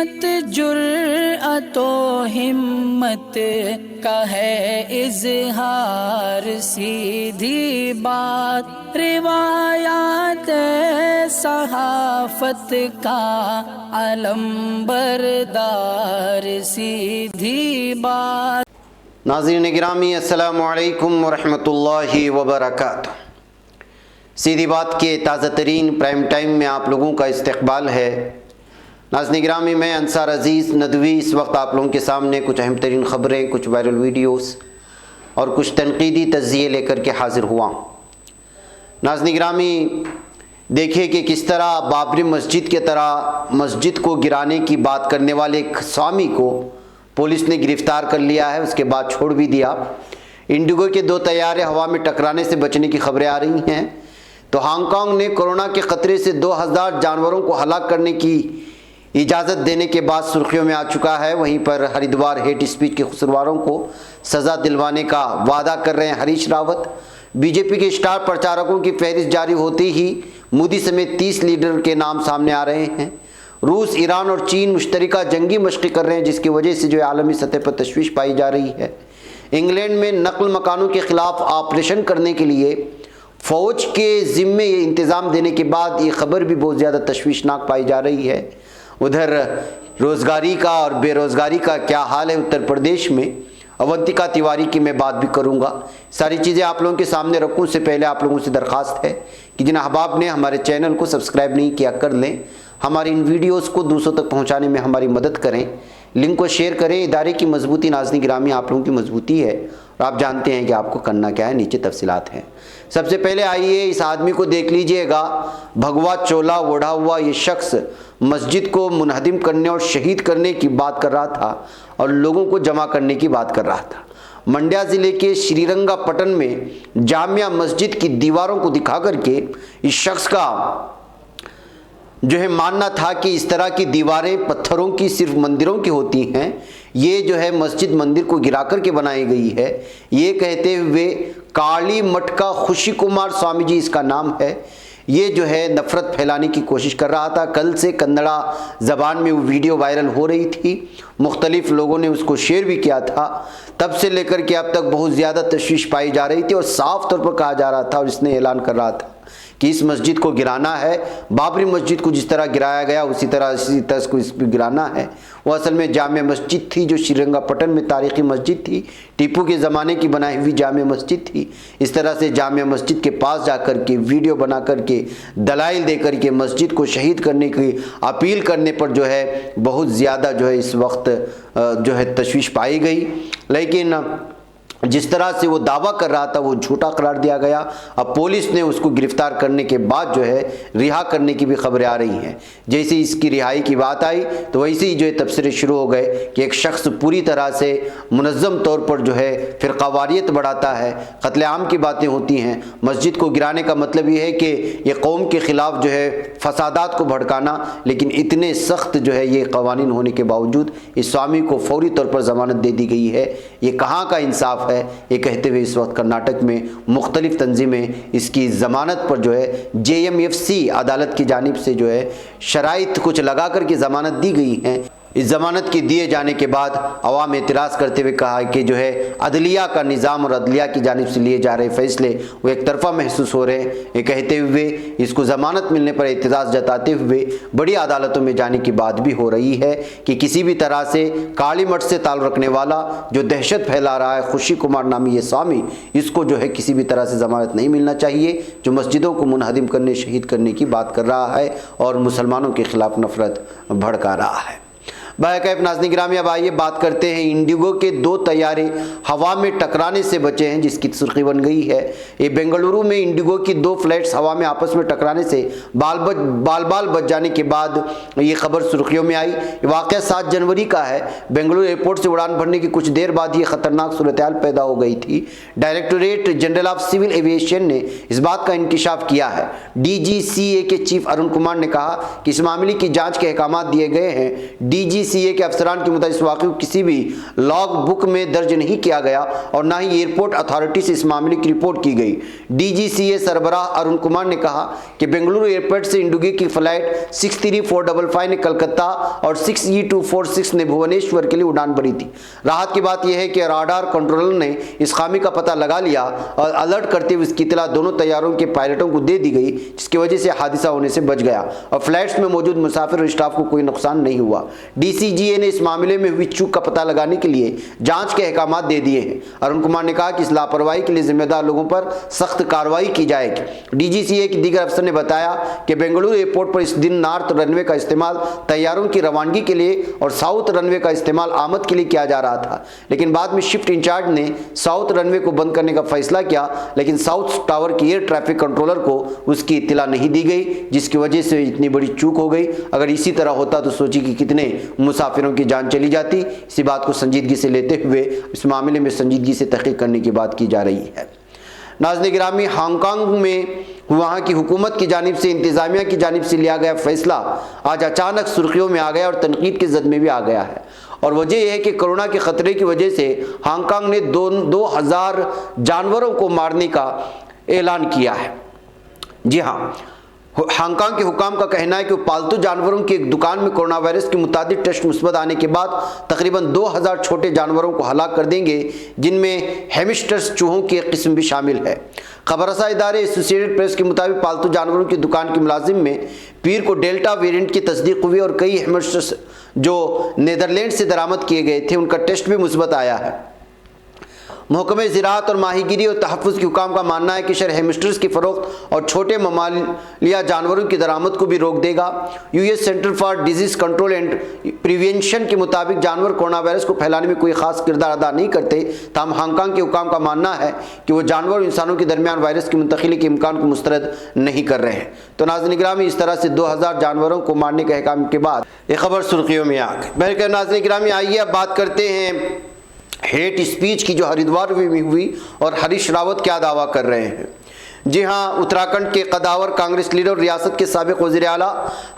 सीरत जुर्अतो हिम्मत का है इजहार, सीधी बात रिवायात सहाफत का अलम बरदार, सीधी बात। नाज़रीन गिरामी अस्सलामु अलैकुम वरहमतुल्लाहि वबरकातुहू। सीधी बात के ताज़ा तरीन प्राइम टाइम में आप लोगों का इस्तकबाल है। नाज़रीन गिरामी, मैं अंसार अज़ीज़ नदवी इस वक्त आप लोगों के सामने कुछ अहम तरीन ख़बरें, कुछ वायरल वीडियोस और कुछ तनकीदी तज़्ज़िये लेकर के हाज़िर हुआ। नाज़रीन गिरामी, देखिए कि किस तरह बाबरी मस्जिद के तरह मस्जिद को गिराने की बात करने वाले एक स्वामी को पुलिस ने गिरफ़्तार कर लिया है, उसके बाद छोड़ भी दिया। इंडिगो के 2 तैयारे हवा में टकराने से बचने की खबरें आ रही हैं। तो हांगकांग ने कोरोना के ख़तरे से 2000 जानवरों को हलाक करने की इजाज़त देने के बाद सुर्खियों में आ चुका है। वहीं पर हरिद्वार हेट स्पीच के कसूरवारों को सज़ा दिलवाने का वादा कर रहे हैं हरीश रावत। बीजेपी के स्टार प्रचारकों की फहरिस्त जारी होते ही मोदी समेत 30 लीडर के नाम सामने आ रहे हैं। रूस, ईरान और चीन मुश्तरका जंगी मशक़ी कर रहे हैं, जिसकी वजह से जो है आलमी सतह पर तशवीश पाई जा रही है। इंग्लैंड में नकल मकानों के ख़िलाफ़ ऑपरेशन करने के लिए फ़ौज के ज़िम्मे ये इंतज़ाम देने के बाद ये ख़बर भी बहुत ज़्यादा तशवीशनाक पाई जा रही है। उधर रोज़गारी का और बेरोज़गारी का क्या हाल है उत्तर प्रदेश में, अवंतिका तिवारी की मैं बात भी करूंगा। सारी चीज़ें आप लोगों के सामने रखूं उससे पहले आप लोगों से दरख्वास्त है कि जिन अहबाब ने हमारे चैनल को सब्सक्राइब नहीं किया कर लें, हमारी इन वीडियोस को दूसरों तक पहुंचाने में हमारी मदद करें, लिंक को शेयर करें। इदारे की मजबूती नाज़रीन गिरामी आप लोगों की मजबूती है और आप जानते हैं कि आपको करना क्या है, नीचे तफसीलात हैं। सबसे पहले आइए इस आदमी को देख लीजिएगा। भगवा चोला ओढ़ा हुआ ये शख्स मस्जिद को मुनहदिम करने और शहीद करने की बात कर रहा था और लोगों को जमा करने की बात कर रहा था। मंड्या ज़िले के श्रीरंगापटन में जामिया मस्जिद की दीवारों को दिखा करके इस शख्स का जो है मानना था कि इस तरह की दीवारें पत्थरों की सिर्फ मंदिरों की होती हैं, ये जो है मस्जिद मंदिर को गिरा कर के बनाई गई है। ये कहते हुए काली मठ का खुशी कुमार स्वामी जी इसका नाम है, ये जो है नफ़रत फैलाने की कोशिश कर रहा था। कल से कन्नड़ा ज़बान में वो वीडियो वायरल हो रही थी, मुख्तलिफ लोगों ने उसको शेयर भी किया था। तब से लेकर के अब तक बहुत ज़्यादा तशवीश पाई जा रही थी और साफ तौर पर कहा जा रहा था और इसने ऐलान कर रहा था कि इस मस्जिद को गिराना है। बाबरी मस्जिद को जिस तरह गिराया गया उसी तरह इसको इसको गिराना है। वो असल में जामिया मस्जिद थी जो श्रीरंगापटन में तारीख़ी मस्जिद थी, टीपू के ज़माने की बनाई हुई जामिया मस्जिद थी। इस तरह से जामिया मस्जिद के पास जाकर के वीडियो बना करके दलाइल दे करके मस्जिद को शहीद करने की अपील करने पर जो है बहुत ज़्यादा जो है इस वक्त जो है तशवीश पाई गई। लेकिन जिस तरह से वो दावा कर रहा था वो झूठा करार दिया गया। अब पुलिस ने उसको गिरफ्तार करने के बाद जो है रिहा करने की भी खबरें आ रही हैं। जैसे इसकी रिहाई की बात आई तो वैसे ही जो है तबसरे शुरू हो गए कि एक शख्स पूरी तरह से मुनज़्ज़म तौर पर जो है फ़िरक़ावारियत बढ़ाता है, क़त्ल-ए-आम की बातें होती हैं। मस्जिद को गिराने का मतलब ये है कि ये कौम के ख़िलाफ़ जो है फसादात को भड़काना, लेकिन इतने सख्त जो है ये कवानीन होने के बावजूद इस स्वामी को फौरी तौर पर ज़मानत दे दी गई है। ये कहाँ का इंसाफ है? ये कहते हुए इस वक्त कर्नाटक में मुख्तलिफ तंजीमें इसकी ज़मानत पर जो है JMFC अदालत की जानिब से जो है शराइत कुछ लगा कर के ज़मानत दी गई हैं। इस ज़मानत के दिए जाने के बाद अवाम एतराज़ करते हुए कहा कि जो है अदलिया का निज़ाम और अदलिया की जानिब से लिए जा रहे फ़ैसले वो एक तरफ़ा महसूस हो रहे हैं। ये कहते हुए इसको ज़मानत मिलने पर एतराज़ जताते हुए बड़ी अदालतों में जाने की बात भी हो रही है कि किसी भी तरह से काली मठ से ताल्लुक़ रखने वाला जो दहशत फैला रहा है खुशी कुमार नामी ये स्वामी, इसको जो है किसी भी तरह से ज़मानत नहीं मिलना चाहिए, जो मस्जिदों को मुनहदिम करने शहीद करने की बात कर रहा है और मुसलमानों के ख़िलाफ़ नफ़रत भड़का रहा है। बाक़ैफ नाज़रीन गिरामी, अब आइए बात करते हैं इंडिगो के 2 तैयारे हवा में टकराने से बचे हैं, जिसकी सुर्खी बन गई है। ये बेंगलुरु में इंडिगो की 2 फ्लाइट्स हवा में आपस में टकराने से बाल बच जाने के बाद ये खबर सुर्खियों में आई। वाक़या 7 जनवरी का है। बेंगलुरु एयरपोर्ट से उड़ान भरने की कुछ देर बाद ये ख़तरनाक सूरत-ए-हाल पैदा हो गई थी। Directorate general of civil aviation ने इस बात का इंकिशाफ किया है। DGCA के चीफ अरुण कुमार ने कहा कि इस मामले की जाँच के अहकाम दिए गए हैं। DG DGCA के अफसरान के मुताबिक इस वाक़े को किसी भी लॉग बुक में दर्ज नहीं किया गया और ना ही एयरपोर्ट अथॉरिटी से इस मामले की रिपोर्ट की गई। DGCA सरबराह अरुण कुमार ने कहा कि बेंगलुरु एयरपोर्ट से इंडिगो की फ्लाइट 63455 ने कलकत्ता और 6E246 ने भुवनेश्वर के लिए उड़ान भरी थी। राहत की बात यह है कि राडार कंट्रोलर ने इस खामी का पता लगा लिया और अलर्ट करते हुए इसकी इत्तला दोनों तैयारों के पायलटों को दे दी गई, जिसकी वजह से हादसा होने से बच गया और फ्लाइट्स में मौजूद मुसाफिर और स्टाफ को कोई नुकसान नहीं हुआ। DCGA ने इस मामले में हुई चूक का पता लगाने के लिए जांच के अहकाम दे दिए हैं। अरुण कुमार ने कहा कि इस लापरवाही के लिए जिम्मेदार लोगों पर सख्त कार्रवाई की जाएगी। DGCA के दीगर अफसर ने बताया कि बेंगलुरु एयरपोर्ट पर इस दिन नॉर्थ रनवे का इस्तेमाल तैयारों की रवानगी के लिए और साउथ रनवे का इस्तेमाल आमद के लिए किया जा रहा था, लेकिन बाद में शिफ्ट इंचार्ज ने साउथ रनवे को बंद करने का फैसला किया, लेकिन साउथ टावर के एयर ट्रैफिक कंट्रोलर को उसकी इत्तला नहीं दी गई, जिसकी वजह से इतनी बड़ी चूक हो गई। अगर इसी तरह होता तो सोचिए कि कितने मुसाफिरों की जान चली जाती। इसी बात को संजीदगी से लेते हुए इस मामले में संजीदगी से तहकीक करने की बात की जा रही है। नाज़रीन गिरामी, हांगकांग में वहाँ की हुकूमत की जानिब से, इंतज़ामिया की जानिब से लिया गया फैसला आज अचानक सुर्खियों में आ गया और तनकीद के जद में भी आ गया है। और वजह यह है कि कोरोना के ख़तरे की वजह से हांगकांग ने 2000 जानवरों को मारने का ऐलान किया है। जी हाँ, हांगकांग के हुकाम का कहना है कि वो पालतू जानवरों की एक दुकान में कोरोना वायरस के मुताबिक टेस्ट मुस्बत आने के बाद तकरीबन 2000 छोटे जानवरों को हलाक कर देंगे, जिनमें हैमस्टर्स चूहों की एक किस्म भी शामिल है। खबरसा इदारे एसोसिएटेड प्रेस के मुताबिक पालतू जानवरों की दुकान के मुलाजिम में पीर को डेल्टा वेरिएंट की तस्दीक हुई और कई हैमस्टर्स जो नीदरलैंड से दरामद किए गए थे उनका टेस्ट भी मुस्बत आया है। महकमे ज़राअत और माहीगिरी और तहफ़्फ़ुज़ के हुकाम का मानना है कि शहर हैमस्टर्स की फ़रोख्त और छोटे ममालिया जानवरों की दरामद को भी रोक देगा। US centre for disease control and prevention के मुताबिक जानवर कोरोना वायरस को फैलाने में कोई ख़ास किरदार अदा नहीं करते, ताहम हांगकांग के हुकाम का मानना है कि वो जानवर और इंसानों के दरमियान वायरस की मुंतकिली के इम्कान को मुस्तरद नहीं कर रहे हैं। तो नाज़रीन गिरामी, इस तरह से 2000 जानवरों को मारने के अहकाम के बाद ये खबर सुर्खियों में आ गई। मेरे नाज़रीन गिरामी, आइए अब बात करते हैं हेट स्पीच की जो हरिद्वार में हुई और हरीश रावत क्या दावा कर रहे हैं। जी हाँ, उत्तराखंड के कदावर कांग्रेस लीडर और रियासत के साबिक वज़ीर आला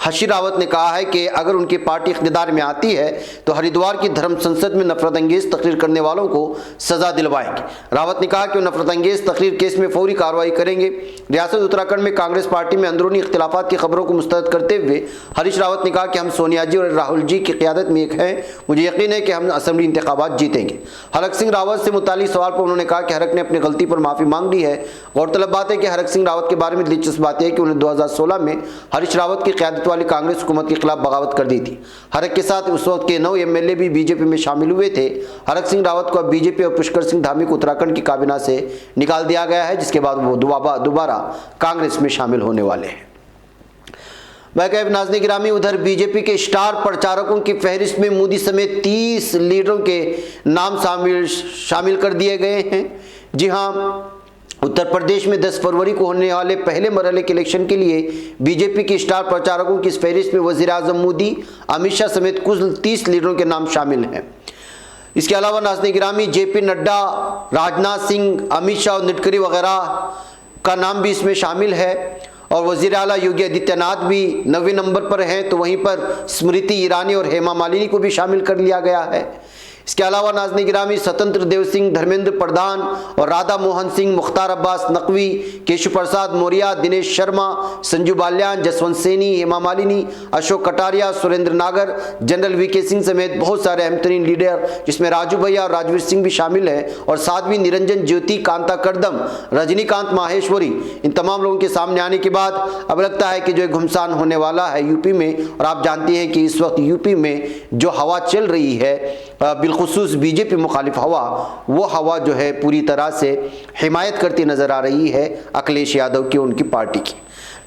हरीश रावत ने कहा है कि अगर उनकी पार्टी इख्तियार में आती है तो हरिद्वार की धर्म संसद में नफरत अंगेज़ तकरीर करने वालों को सज़ा दिलवाएंगे। रावत ने कहा कि वो नफरत अंगेज़ तकरीर केस में फौरी कार्रवाई करेंगे। रियासत उत्तराखंड में कांग्रेस पार्टी में अंदरूनी इख्तिलाफात की खबरों को मुस्तरद करते हुए हरीश रावत ने कहा कि हम सोनिया जी और राहुल जी की क़ियादत में एक हैं, मुझे यकीन है कि हम असम्बली इंतखाबात जीतेंगे। हरक सिंह रावत से मुतालिक सवाल पर उन्होंने कहा कि हरक ने अपनी गलती पर माफ़ी मांग ली है। गौरतलब बात है कि हरक सिंह रावत के बारे में दिलचस्प बात है कि उन्होंने 2016 में हरीश रावत की क़यादत वाली कांग्रेस हुकूमत के खिलाफ बगावत कर दी थी। हरक के साथ उस वक्त के 9 MLA भी बीजेपी में शामिल हुए थे। हरक सिंह रावत को अब बीजेपी और पुष्कर सिंह धामी को उत्तराखंड की काबीना से निकाल दिया गया है, जिसके बाद वो दोबारा कांग्रेस में शामिल होने वाले हैं। नाज़रीन गिरामी, उधर बीजेपी के स्टार प्रचारकों की फहरिस्त में मोदी समेत 30 लीडरों के नाम शामिल कर दिए गए हैं। जी हाँ, उत्तर प्रदेश में 10 फरवरी को होने वाले पहले मरहले के इलेक्शन के लिए बीजेपी के स्टार प्रचारकों की इस फहरिस्त में वज़ीर आज़म मोदी, अमित शाह समेत कुल 30 लीडरों के नाम शामिल हैं। इसके अलावा नाज़रीन गिरामी, JP नड्डा, राजनाथ सिंह, अमित शाह और गडकरी वगैरह का नाम भी इसमें शामिल है और वज़ीर आला योगी आदित्यनाथ भी 9वें नंबर पर हैं, तो वहीं पर स्मृति ईरानी और हेमा मालिनी को भी शामिल कर लिया गया है। इसके अलावा नाज़रीन गिरामी, स्वतंत्र देव सिंह, धर्मेंद्र प्रधान और राधा मोहन सिंह, मुख्तार अब्बास नकवी, केशव प्रसाद मौर्य, दिनेश शर्मा, संजू बाल्यान, जसवंत सैनी, हेमा मालिनी, अशोक कटारिया, सुरेंद्र नागर, जनरल VK सिंह समेत बहुत सारे अहम तरीन लीडर, जिसमें राजू भैया और राजवीर सिंह भी शामिल हैं और साध्वी निरंजन ज्योति, कांता करदम, रजनीकांत माहेश्वरी, इन तमाम लोगों के सामने आने के बाद अब लगता है कि जो घुमसान होने वाला है यूपी में। और आप जानते हैं कि इस वक्त यूपी में जो हवा चल रही है, बिलखुसूस बीजेपी मुखालिफ हवा, वो हवा जो है पूरी तरह से हिमायत करती नज़र आ रही है अखिलेश यादव की, उनकी पार्टी की।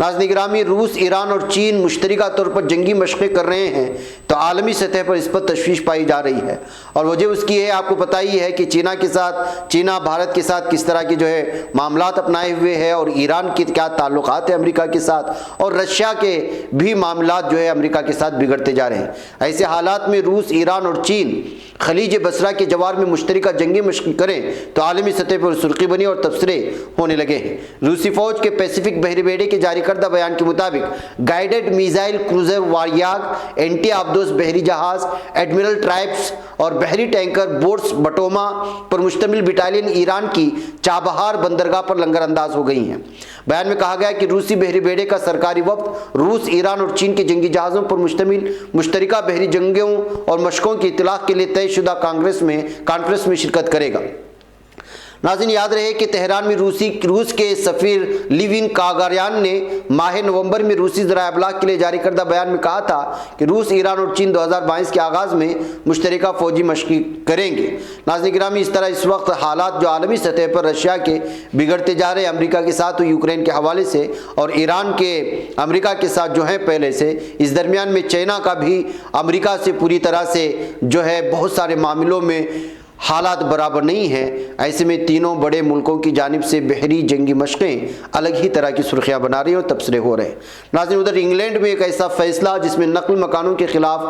नाज़रीन गिरामी, रूस, ईरान और चीन मुश्तरका तौर पर जंगी मशक़ें कर रहे हैं, तो आलमी सतह पर इस पर तशवीश पाई जा रही है और वजह उसकी है, आपको पता ही है कि चीना भारत के साथ किस तरह के जो है मामलात अपनाए हुए है और ईरान के क्या ताल्लुकात है अमेरिका के साथ, और रशिया के भी मामलात जो है अमेरिका के साथ बिगड़ते जा रहे हैं। ऐसे हालात में रूस, ईरान और चीन खलीज बसरा के जवार में मुश्तरका जंगी मशक़ करें तो आलमी सतह पर सुर्खी बनी और तबसरे होने लगे हैं। रूसी फ़ौज के पैसिफिक बहरी बेड़े के जारी करदा बयान के मुताबिक गाइडेड मिसाइल क्रूजर वारयाग, एंटी आबदोस बहरी जहाज, एडमिरल ट्राइब्स और बहरी टैंकर बोट्स बटोमा पर मुश्तमिल बटालियन ईरान की चाबहार बंदरगाह पर लंगर अंदाज हो गई हैं। बयान में कहा गया कि रूसी बहरी बेड़े का सरकारी वफ्द रूस, ईरान और चीन के जंगी जहाज़ों पर मुश्तमिल मुश्तरका बहरी जंगों और मशकों की इतलाक़ के लिए तयशुदा कॉन्फ्रेंस में शिरकत करेगा। नाज़रीन, याद रहे कि तेहरान में रूस के सफ़ीर लिविन कागारियान ने माह नवंबर में रूसी ज़राए अबलाग के लिए जारी करदा बयान में कहा था कि रूस, ईरान और चीन 2022 के आगाज़ में मुश्तरका फ़ौजी मशक़ी करेंगे। नाज़रीन गिरामी, इस तरह इस वक्त हालात जो आलमी सतह पर रशिया के बिगड़ते जा रहे हैं, अमरीका के साथ यूक्रेन के हवाले से और ईरान के अमरीका के साथ जो है पहले से, इस दरमियान में चाइना का भी अमरीका से पूरी तरह से जो है बहुत सारे मामलों में हालात बराबर नहीं हैं। ऐसे में तीनों बड़े मुल्कों की जानिब से बहरी जंगी मशक़ें अलग ही तरह की सुर्खियाँ बना रही हैं और तबसरे हो रहे हैं। नाज़रीन, उधर इंग्लैंड में एक ऐसा फैसला जिसमें नकल मकानों के ख़िलाफ़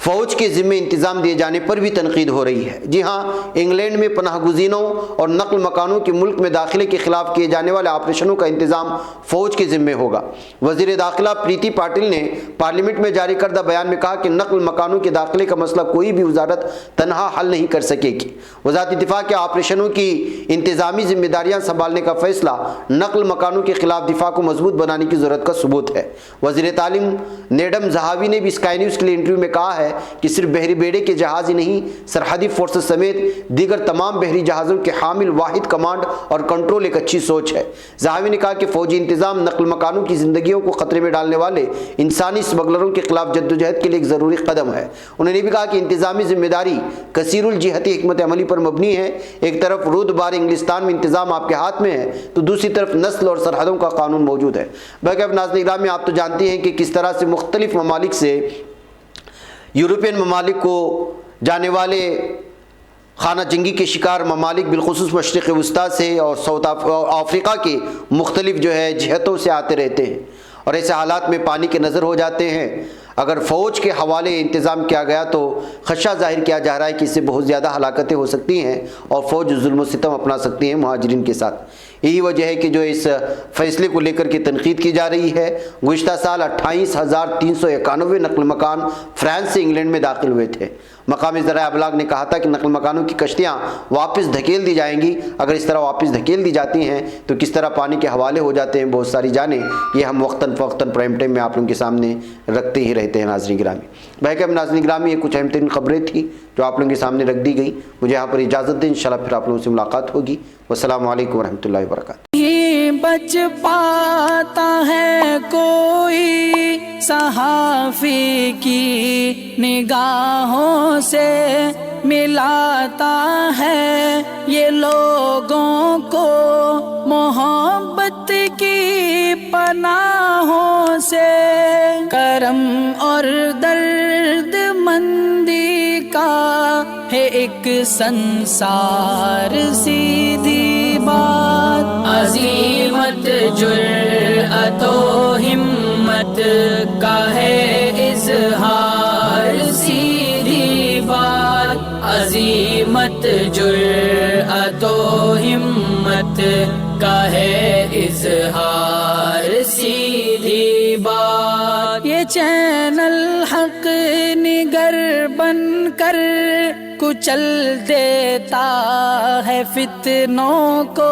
फ़ौज के ज़िम्मे इंतज़ाम दिए जाने पर भी तनकीद हो रही है। जी हाँ, इंग्लैंड में पनाहगुज़ीनों और नकल मकानों के मुल्क में दाखिले के ख़िलाफ़ किए जाने वाले ऑपरेशनों का इंतज़ाम फ़ौज के ज़िम्मे होगा। वज़ीर दाखिला प्रीति पाटिल ने पार्लियामेंट में जारी करदा बयान में कहा कि नकल मकानों के दाखिले का मसला कोई भी वजारत तनहा हल नहीं कर सकेगी। वज़ारत दिफ़ा के ऑपरेशनों की इंतज़ामी ज़िम्मेदारियाँ संभालने का फ़ैसला नकल मकानों के ख़िलाफ़ दिफ़ा को मजबूत बनाने की ज़रूरत का सबूत है। वज़ीर तालीम नेडम जहावी ने भी स्काई न्यूज़ के लिए इंटरव्यू में कहा है कि सिर्फ बहरी बेड़े के जहाज ही नहीं, सरहदी फोर्सेस समेत दीगर तमाम बहरी जहाज़ों के हामिल वाहिद कमांड और कंट्रोल एक अच्छी सोच है। जहावी ने कहा कि फ़ौजी इंतज़ाम नकल मकानों की ज़िंदगियों को ख़तरे में डालने वाले इंसानी स्मगलरों के खिलाफ जद्दोजहद के लिए एक ज़रूरी कदम है। उन्होंने भी कहा कि इंतज़ामी जिम्मेदारी कसीरुल जिहती हिकमत अमली पर मबनी है। एक तरफ रूद बार इंग्लिस्तान में इंतज़ाम आपके हाथ में है, तो दूसरी तरफ नस्ल और सरहदों का कानून मौजूद है। बाकी नाज़रीन गिरामी, आप तो जानते हैं कि किस तरह से मुख्तलिफ ममालिक से यूरोपियन ममालिक को जाने वाले खाना जंगी के शिकार ममालिक बिलखुसूस मशरिक़ वस्ता से और साउथ अफ्रीका के मुख्तलिफ जो है जिहतों से आते रहते हैं और ऐसे हालात में पानी के नज़र हो जाते हैं। अगर फ़ौज के हवाले इंतज़ाम किया गया तो ख़दशा ज़ाहिर किया जा रहा है कि इससे बहुत ज़्यादा हलाकतें हो सकती हैं और फ़ौज जुल्म सितम अपना सकती है मुहाजिरीन के साथ। यही वजह है कि जो इस फ़ैसले को लेकर के तनकीद की जा रही है। गुज़िश्ता साल 28,391 नकल मकान फ्रांस से इंग्लैंड में दाखिल हुए थे। मकामी ज़राए अबलाग ने कहा था कि नकल मकानों की कश्तियाँ वापस धकेल दी जाएंगी। अगर इस तरह वापस धकेल दी जाती हैं तो किस तरह पानी के हवाले हो जाते हैं बहुत सारी जानें, ये हम वक्तन फ़वक्तन प्राइम टाइम में आप लोगों के सामने रखते ही रहते हैं। नाज़रीन गिरामी, बहरकैफ नाज़रीन गिरामी, ये कुछ अहम तरीन खबरें थी जो आप लोगों के सामने रख दी गई। मुझे यहाँ पर इजाज़त दें, इंशाल्लाह फिर आप लोगों से मुलाकात होगी। वस्सलामु अलैकुम वरहमतुल्लाहि वबरकातुहू। ये बच पाता है कोई सहाफ़ी की निगाहों से, मिलाता है ये लोगों को मोहब्बत की पनाहों से। करम और दर्द मंदी का है एक संसार, सीधी बात अज़ीमत जुर्अतो हिम्मत का है इज़हार, सीधी बात अज़ीमत जुर्अतो हिम्मत का है इज़हार, सीधी बात। ये चैनल हक निगर बनकर कुचल देता है फितनों को।